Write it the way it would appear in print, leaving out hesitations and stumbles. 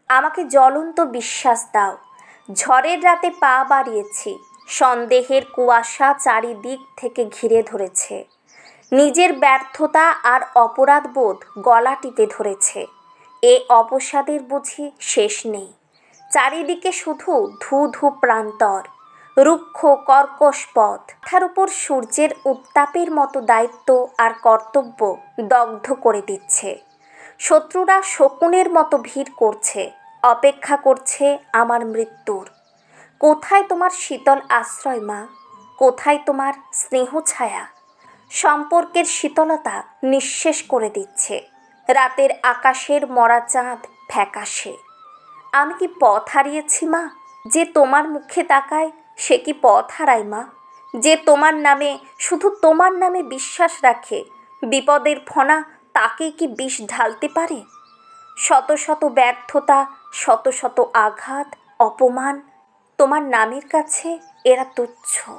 আমাকে জ্বলন্ত বিশ্বাস দাও। ঝড়ের রাতে পা বাড়িয়েছি, সন্দেহের কুয়াশা চারিদিক থেকে ঘিরে ধরেছে। নিজের ব্যর্থতা আর অপরাধবোধ গলা টিপে ধরেছে। এ অবসাদের বুঝি শেষ নেই। চারিদিকে শুধু ধু ধু প্রান্তর, রুক্ষ কর্কশ পথ। মাথার উপর সূর্যের উত্তাপের মতো দায়িত্ব আর কর্তব্য দগ্ধ করে দিচ্ছে। শত্রুরা শকুনের মতো ভিড় করছে, অপেক্ষা করছে আমার মৃত্যুর। কোথায় তোমার শীতল আশ্রয় মা? কোথায় তোমার স্নেহ ছায়া? সম্পর্কের শীতলতা নিঃশেষ করে দিচ্ছে। রাতের আকাশের মরা চাঁদ ফ্যাকাশে। আমি কি পথ হারিয়েছি মা? যে তোমার মুখে তাকায় সে কি পথ হারায় মা? যে তোমার নামে, শুধু তোমার নামে বিশ্বাস রাখে, বিপদের ফণা তাকে কি বিষ ঢালতে পারে? শত শত ব্যর্থতা, শত শত আঘাত, অপমান, তোমার নামের কাছে এরা তুচ্ছ।